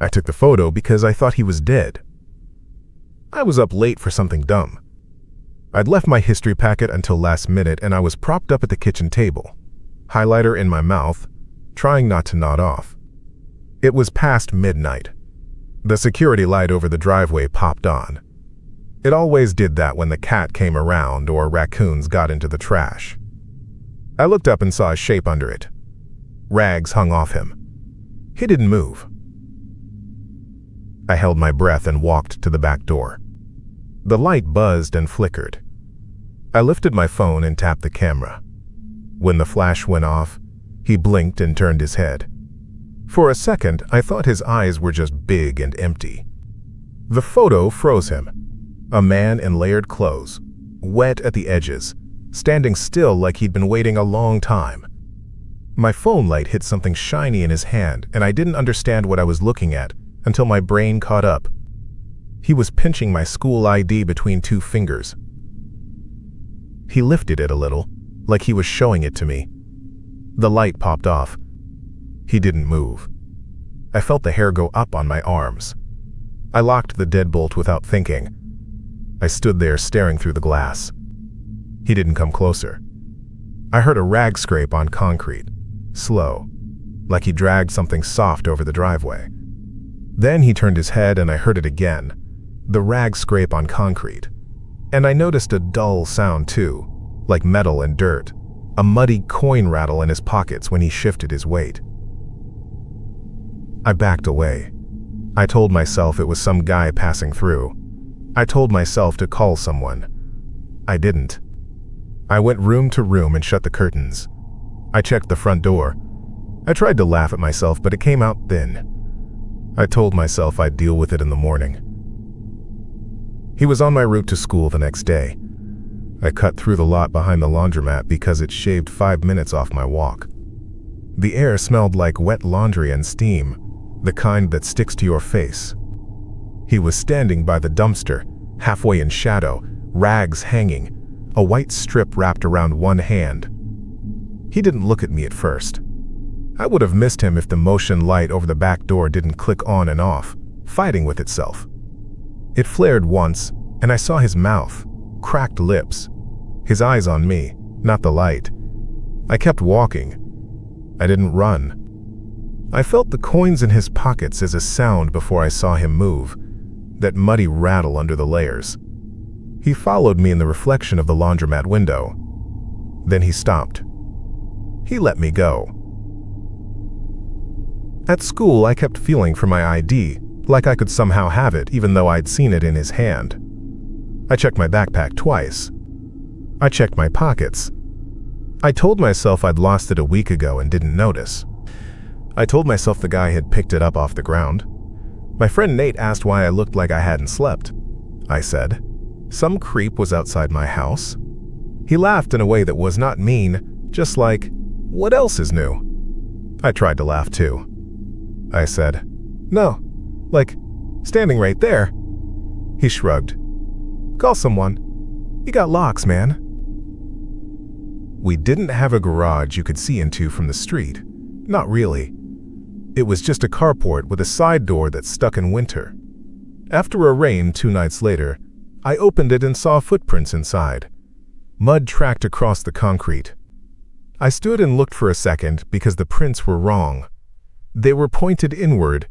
I took the photo because I thought he was dead. I was up late for something dumb. I'd left my history packet until last minute and I was propped up at the kitchen table, highlighter in my mouth, trying not to nod off. It was past midnight. The security light over the driveway popped on. It always did that when the cat came around or raccoons got into the trash. I looked up and saw a shape under it. Rags hung off him. He didn't move. I held my breath and walked to the back door. The light buzzed and flickered. I lifted my phone and tapped the camera. When the flash went off, he blinked and turned his head. For a second, I thought his eyes were just big and empty. The photo froze him. A man in layered clothes, wet at the edges, standing still like he'd been waiting a long time. My phone light hit something shiny in his hand, and I didn't understand what I was looking at until my brain caught up. He was pinching my school ID between two fingers. He lifted it a little, like he was showing it to me. The light popped off. He didn't move. I felt the hair go up on my arms. I locked the deadbolt without thinking. I stood there staring through the glass. He didn't come closer. I heard a rag scrape on concrete, slow, like he dragged something soft over the driveway. Then he turned his head and I heard it again, the rag scrape on concrete. And I noticed a dull sound too, like metal and dirt, a muddy coin rattle in his pockets when he shifted his weight. I backed away. I told myself it was some guy passing through. I told myself to call someone. I didn't. I went room to room and shut the curtains. I checked the front door. I tried to laugh at myself, but it came out thin. I told myself I'd deal with it in the morning. He was on my route to school the next day. I cut through the lot behind the laundromat because it shaved 5 minutes off my walk. The air smelled like wet laundry and steam, the kind that sticks to your face. He was standing by the dumpster, halfway in shadow, rags hanging, a white strip wrapped around one hand. He didn't look at me at first. I would have missed him if the motion light over the back door didn't click on and off, fighting with itself. It flared once, and I saw his mouth, cracked lips, his eyes on me, not the light. I kept walking. I didn't run. I felt the coins in his pockets as a sound before I saw him move, that muddy rattle under the layers. He followed me in the reflection of the laundromat window. Then he stopped. He let me go. At school, I kept feeling for my ID, like I could somehow have it even though I'd seen it in his hand. I checked my backpack twice. I checked my pockets. I told myself I'd lost it a week ago and didn't notice. I told myself the guy had picked it up off the ground. My friend Nate asked why I looked like I hadn't slept. I said, some creep was outside my house. He laughed in a way that was not mean, just like, what else is new? I tried to laugh too. I said, no, like, standing right there. He shrugged. Call someone. You got locks, man. We didn't have a garage you could see into from the street. Not really. It was just a carport with a side door that stuck in winter. After a rain 2 nights later, I opened it and saw footprints inside. Mud tracked across the concrete. I stood and looked for a second because the prints were wrong. They were pointed inward,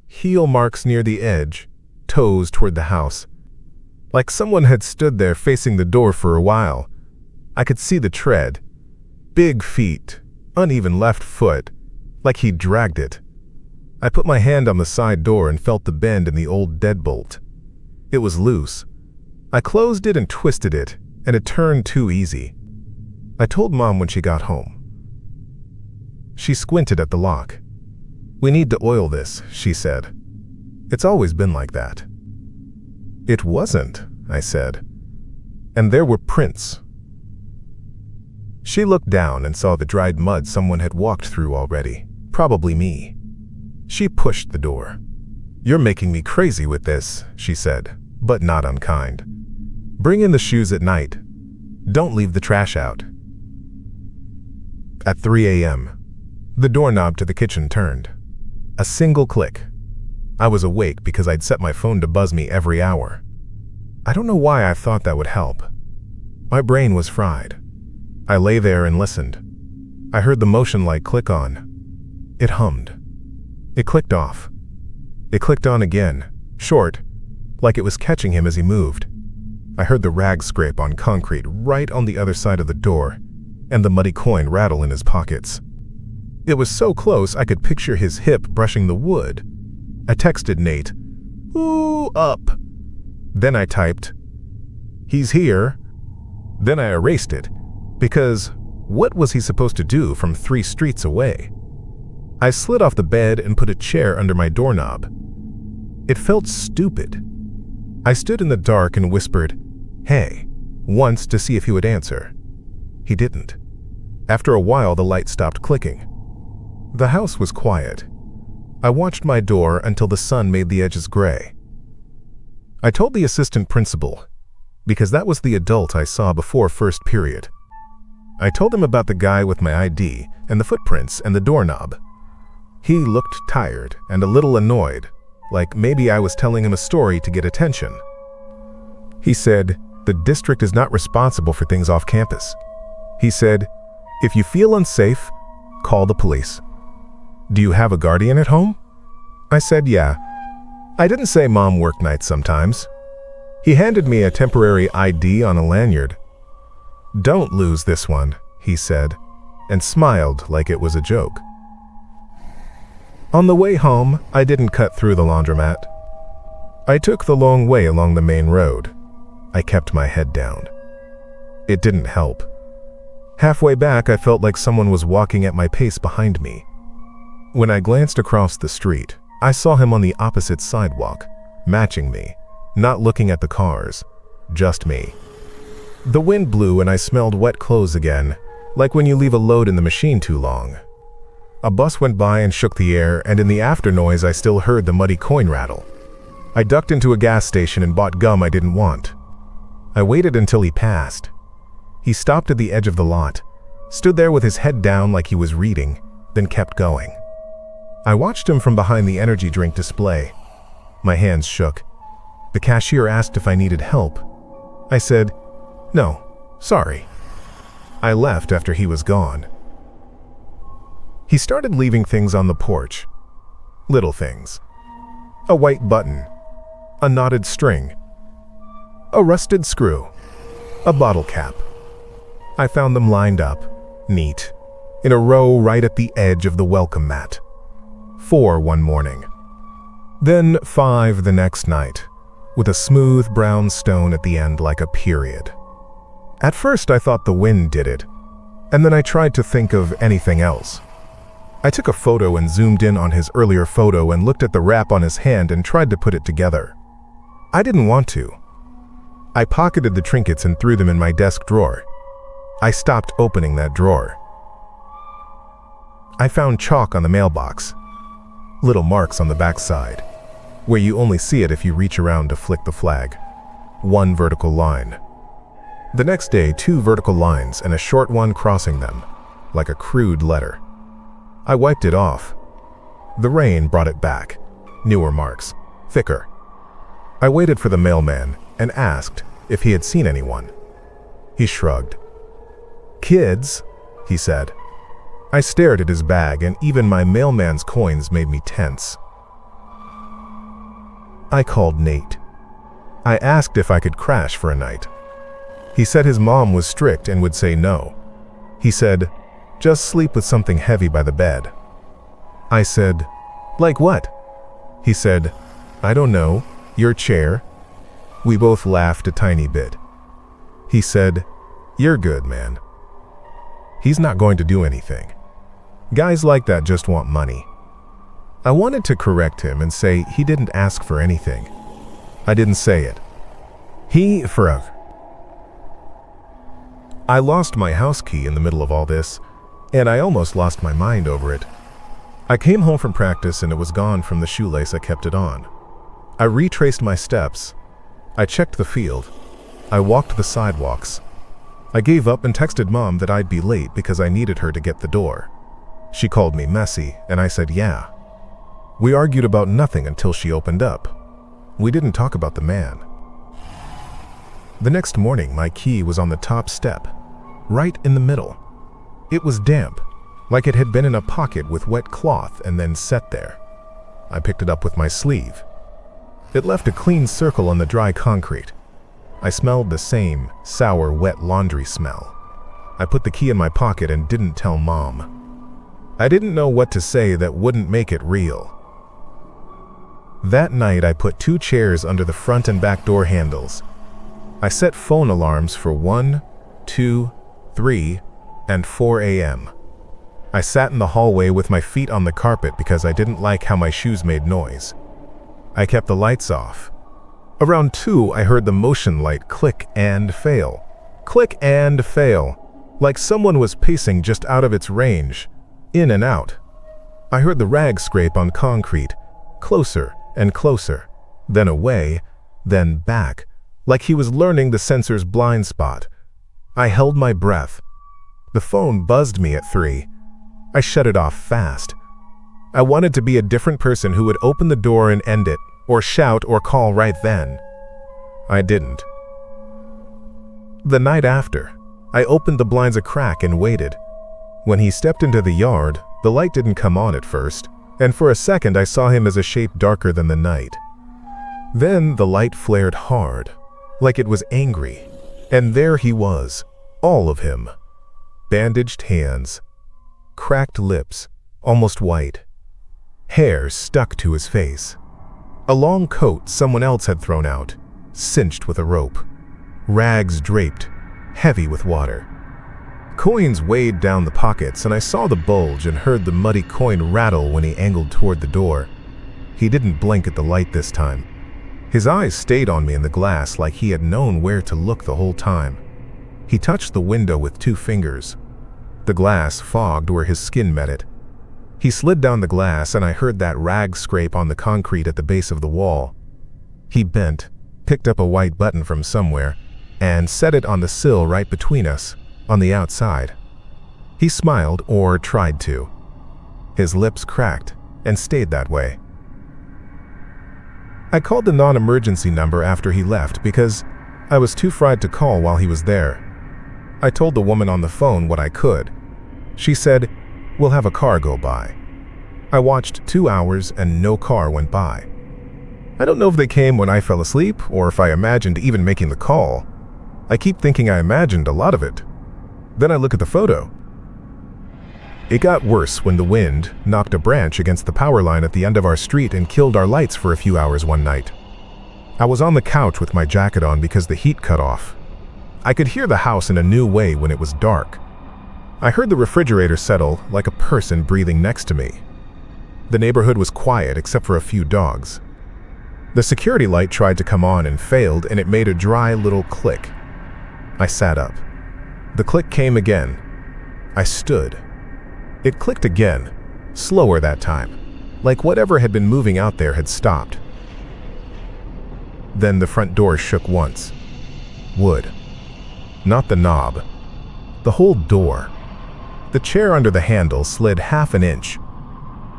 heel marks near the edge, toes toward the house. Like someone had stood there facing the door for a while. I could see the tread. Big feet, uneven left foot, like he'd dragged it. I put my hand on the side door and felt the bend in the old deadbolt. It was loose. I closed it and twisted it, and it turned too easy. I told Mom when she got home. She squinted at the lock. We need to oil this, she said. It's always been like that. It wasn't, I said. And there were prints. She looked down and saw the dried mud someone had walked through already, probably me. She pushed the door. You're making me crazy with this, she said, but not unkind. Bring in the shoes at night. Don't leave the trash out. At 3 a.m., the doorknob to the kitchen turned. A single click. I was awake because I'd set my phone to buzz me every hour. I don't know why I thought that would help. My brain was fried. I lay there and listened. I heard the motion light click on. It hummed. It clicked off. It clicked on again, short, like it was catching him as he moved. I heard the rag scrape on concrete right on the other side of the door, and the muddy coin rattle in his pockets. It was so close I could picture his hip brushing the wood. I texted Nate, "Ooh, up." Then I typed, "He's here." Then I erased it, because what was he supposed to do from 3 streets away? I slid off the bed and put a chair under my doorknob. It felt stupid. I stood in the dark and whispered, "Hey," once to see if he would answer. He didn't. After a while, the light stopped clicking. The house was quiet. I watched my door until the sun made the edges gray. I told the assistant principal, because that was the adult I saw before first period. I told him about the guy with my ID and the footprints and the doorknob. He looked tired and a little annoyed, like maybe I was telling him a story to get attention. He said, "The district is not responsible for things off campus." He said, "If you feel unsafe, call the police." "Do you have a guardian at home?" I said, "Yeah." I didn't say mom worked nights sometimes. He handed me a temporary ID on a lanyard. "Don't lose this one," he said, and smiled like it was a joke. On the way home, I didn't cut through the laundromat. I took the long way along the main road. I kept my head down. It didn't help. Halfway back, I felt like someone was walking at my pace behind me. When I glanced across the street, I saw him on the opposite sidewalk, matching me, not looking at the cars, just me. The wind blew and I smelled wet clothes again, like when you leave a load in the machine too long. A bus went by and shook the air, and in the after noise I still heard the muddy coin rattle. I ducked into a gas station and bought gum I didn't want. I waited until he passed. He stopped at the edge of the lot, stood there with his head down like he was reading, then kept going. I watched him from behind the energy drink display. My hands shook. The cashier asked if I needed help. I said, "No, sorry." I left after he was gone. He started leaving things on the porch. Little things. A white button. A knotted string. A rusted screw. A bottle cap. I found them lined up, neat, in a row right at the edge of the welcome mat. 4 one morning. Then 5 the next night, with a smooth brown stone at the end like a period. At first I thought the wind did it, and then I tried to think of anything else. I took a photo and zoomed in on his earlier photo and looked at the wrap on his hand and tried to put it together. I didn't want to. I pocketed the trinkets and threw them in my desk drawer. I stopped opening that drawer. I found chalk on the mailbox. Little marks on the backside, where you only see it if you reach around to flick the flag. 1 vertical line. The next day, 2 vertical lines and a short one crossing them, like a crude letter. I wiped it off. The rain brought it back. Newer marks, thicker. I waited for the mailman and asked if he had seen anyone. He shrugged. "Kids," he said. I stared at his bag, and even my mailman's coins made me tense. I called Nate. I asked if I could crash for a night. He said his mom was strict and would say no. He said, "Just sleep with something heavy by the bed." I said, "Like what?" He said, "I don't know, your chair." We both laughed a tiny bit. He said, "You're good, man. He's not going to do anything. Guys like that just want money." I wanted to correct him and say he didn't ask for anything. I didn't say it. I lost my house key in the middle of all this, and I almost lost my mind over it. I came home from practice and it was gone from the shoelace I kept it on. I retraced my steps. I checked the field. I walked the sidewalks. I gave up and texted Mom that I'd be late because I needed her to get the door. She called me messy, and I said yeah. We argued about nothing until she opened up. We didn't talk about the man. The next morning, my key was on the top step, right in the middle. It was damp, like it had been in a pocket with wet cloth and then set there. I picked it up with my sleeve. It left a clean circle on the dry concrete. I smelled the same sour, wet laundry smell. I put the key in my pocket and didn't tell Mom. I didn't know what to say that wouldn't make it real. That night, I put 2 chairs under the front and back door handles. I set phone alarms for 1, 2, 3, and 4 a.m. I sat in the hallway with my feet on the carpet because I didn't like how my shoes made noise. I kept the lights off. Around 2, I heard the motion light click and fail. Click and fail, like someone was pacing just out of its range, in and out. I heard the rag scrape on concrete, closer and closer, then away, then back, like he was learning the sensor's blind spot. I held my breath. The phone buzzed me at 3. I shut it off fast. I wanted to be a different person who would open the door and end it, or shout or call right then. I didn't. The night after, I opened the blinds a crack and waited. When he stepped into the yard, the light didn't come on at first, and for a second I saw him as a shape darker than the night. Then the light flared hard, like it was angry, and there he was, all of him. Bandaged hands, cracked lips, almost white. Hair stuck to his face. A long coat someone else had thrown out, cinched with a rope. Rags draped, heavy with water. Coins weighed down the pockets, and I saw the bulge and heard the muddy coin rattle when he angled toward the door. He didn't blink at the light this time. His eyes stayed on me in the glass like he had known where to look the whole time. He touched the window with 2 fingers. The glass fogged where his skin met it. He slid down the glass, and I heard that rag scrape on the concrete at the base of the wall. He bent, picked up a white button from somewhere, and set it on the sill right between us, on the outside. He smiled, or tried to. His lips cracked, and stayed that way. I called the non-emergency number after he left because I was too frightened to call while he was there. I told the woman on the phone what I could. She said, "We'll have a car go by." I watched 2 hours and no car went by. I don't know if they came when I fell asleep or if I imagined even making the call. I keep thinking I imagined a lot of it. Then I look at the photo. It got worse when the wind knocked a branch against the power line at the end of our street and killed our lights for a few hours one night. I was on the couch with my jacket on because the heat cut off. I could hear the house in a new way when it was dark. I heard the refrigerator settle like a person breathing next to me. The neighborhood was quiet except for a few dogs. The security light tried to come on and failed, and it made a dry little click. I sat up. The click came again. I stood. It clicked again, slower that time, like whatever had been moving out there had stopped. Then the front door shook once. Wood. Not the knob. The whole door. The chair under the handle slid half an inch.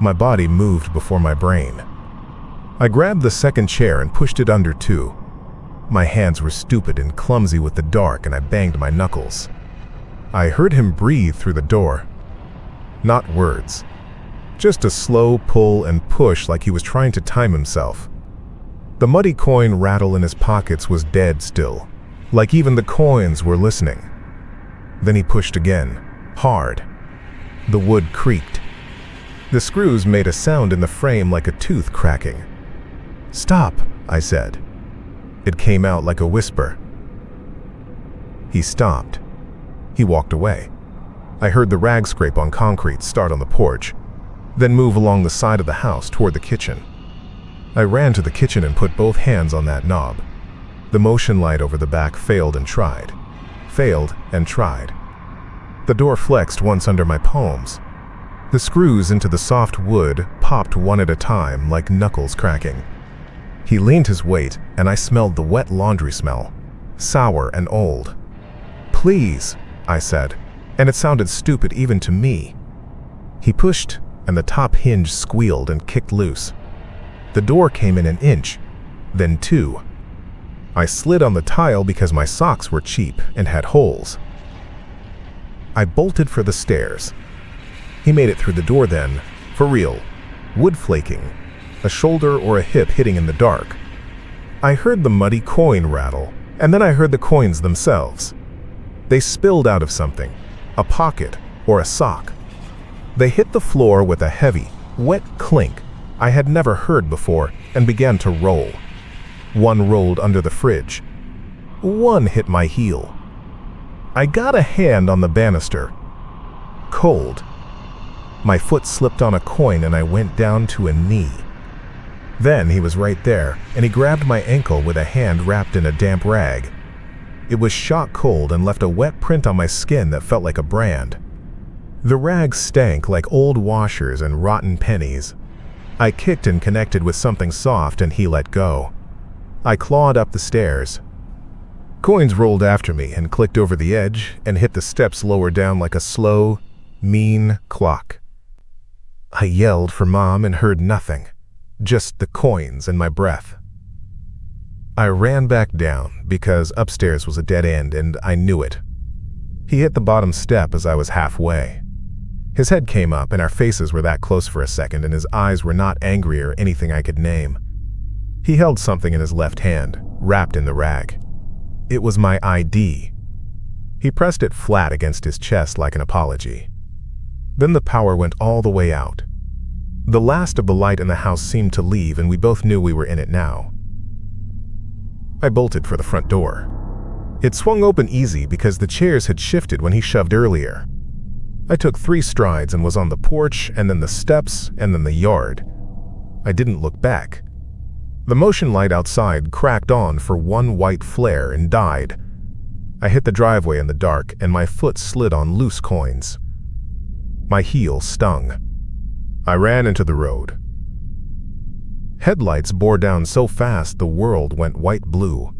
My body moved before my brain. I grabbed the second chair and pushed it under too. My hands were stupid and clumsy with the dark, and I banged my knuckles. I heard him breathe through the door. Not words. Just a slow pull and push like he was trying to time himself. The muddy coin rattle in his pockets was dead still, like even the coins were listening. Then he pushed again, hard. The wood creaked. The screws made a sound in the frame like a tooth cracking. "Stop," I said. It came out like a whisper. He stopped. He walked away. I heard the rag scrape on concrete start on the porch, then move along the side of the house toward the kitchen. I ran to the kitchen and put both hands on that knob. The motion light over the back failed and tried. Failed and tried. The door flexed once under my palms. The screws into the soft wood popped one at a time like knuckles cracking. He leaned his weight, and I smelled the wet laundry smell, sour and old. "Please," I said, and it sounded stupid even to me. He pushed and the top hinge squealed and kicked loose. The door came in an inch, then 2. I slid on the tile because my socks were cheap and had holes. I bolted for the stairs. He made it through the door then, for real, wood flaking, a shoulder or a hip hitting in the dark. I heard the muddy coin rattle, and then I heard the coins themselves. They spilled out of something, a pocket or a sock. They hit the floor with a heavy, wet clink I had never heard before and began to roll. One rolled under the fridge. One hit my heel. I got a hand on the banister. Cold. My foot slipped on a coin and I went down to a knee. Then he was right there, and he grabbed my ankle with a hand wrapped in a damp rag. It was shock cold and left a wet print on my skin that felt like a brand. The rag stank like old washers and rotten pennies. I kicked and connected with something soft and he let go. I clawed up the stairs. Coins rolled after me and clicked over the edge and hit the steps lower down like a slow, mean clock. I yelled for Mom and heard nothing, just the coins and my breath. I ran back down because upstairs was a dead end and I knew it. He hit the bottom step as I was halfway. His head came up and our faces were that close for a second and his eyes were not angry or anything I could name. He held something in his left hand, wrapped in the rag. It was my ID. He pressed it flat against his chest like an apology. Then the power went all the way out. The last of the light in the house seemed to leave and we both knew we were in it now. I bolted for the front door. It swung open easy because the chairs had shifted when he shoved earlier. I took 3 strides and was on the porch and then the steps and then the yard. I didn't look back. The motion light outside cracked on for one white flare and died. I hit the driveway in the dark and my foot slid on loose coins. My heel stung. I ran into the road. Headlights bore down so fast the world went white-blue.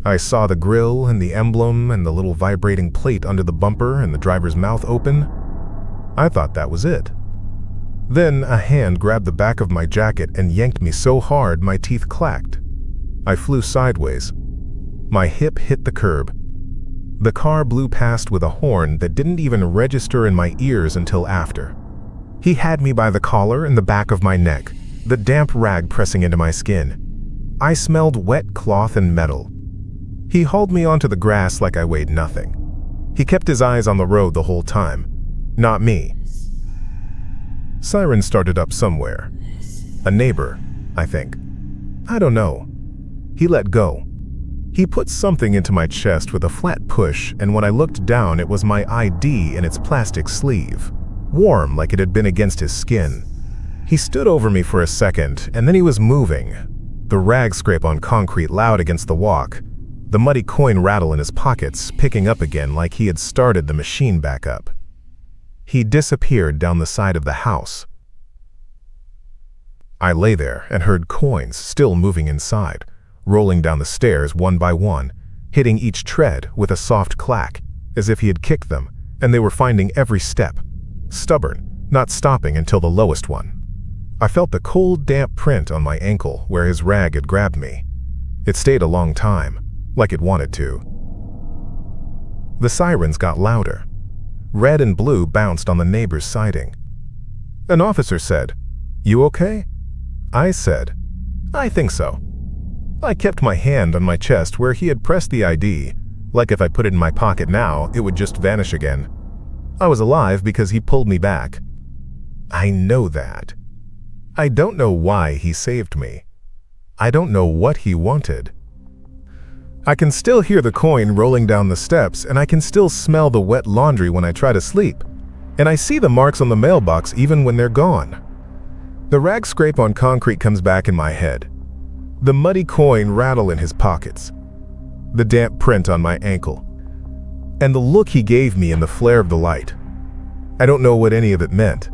I saw the grill and the emblem and the little vibrating plate under the bumper and the driver's mouth open. I thought that was it. Then a hand grabbed the back of my jacket and yanked me so hard my teeth clacked. I flew sideways. My hip hit the curb. The car blew past with a horn that didn't even register in my ears until after. He had me by the collar and the back of my neck, the damp rag pressing into my skin. I smelled wet cloth and metal. He hauled me onto the grass like I weighed nothing. He kept his eyes on the road the whole time, not me. Sirens started up somewhere. A neighbor, I think. I don't know. He let go. He put something into my chest with a flat push, and when I looked down, it was my ID in its plastic sleeve, warm like it had been against his skin. He stood over me for a second, and then he was moving. The rag scrape on concrete loud against the walk, the muddy coin rattle in his pockets, picking up again like he had started the machine back up. He disappeared down the side of the house. I lay there and heard coins still moving inside, rolling down the stairs one by one, hitting each tread with a soft clack, as if he had kicked them, and they were finding every step, stubborn, not stopping until the lowest one. I felt the cold, damp print on my ankle where his rag had grabbed me. It stayed a long time, like it wanted to. The sirens got louder. Red and blue bounced on the neighbor's siding. An officer said, "You okay?" I said, "I think so." I kept my hand on my chest where he had pressed the ID, like if I put it in my pocket now, it would just vanish again. I was alive because he pulled me back. I know that. I don't know why he saved me. I don't know what he wanted. I can still hear the coin rolling down the steps, and I can still smell the wet laundry when I try to sleep. And I see the marks on the mailbox even when they're gone. The rag scrape on concrete comes back in my head. The muddy coin rattle in his pockets. The damp print on my ankle. And the look he gave me in the flare of the light. I don't know what any of it meant.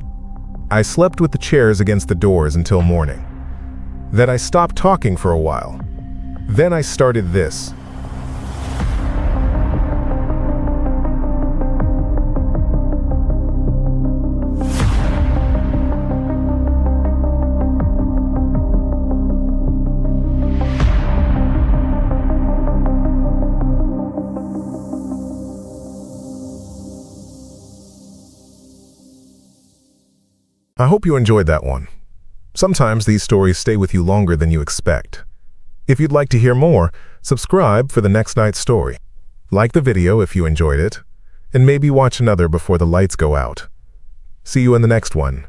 I slept with the chairs against the doors until morning. Then I stopped talking for a while. Then I started this. I hope you enjoyed that one. Sometimes these stories stay with you longer than you expect. If you'd like to hear more, subscribe for the next night's story. Like the video if you enjoyed it, and maybe watch another before the lights go out. See you in the next one.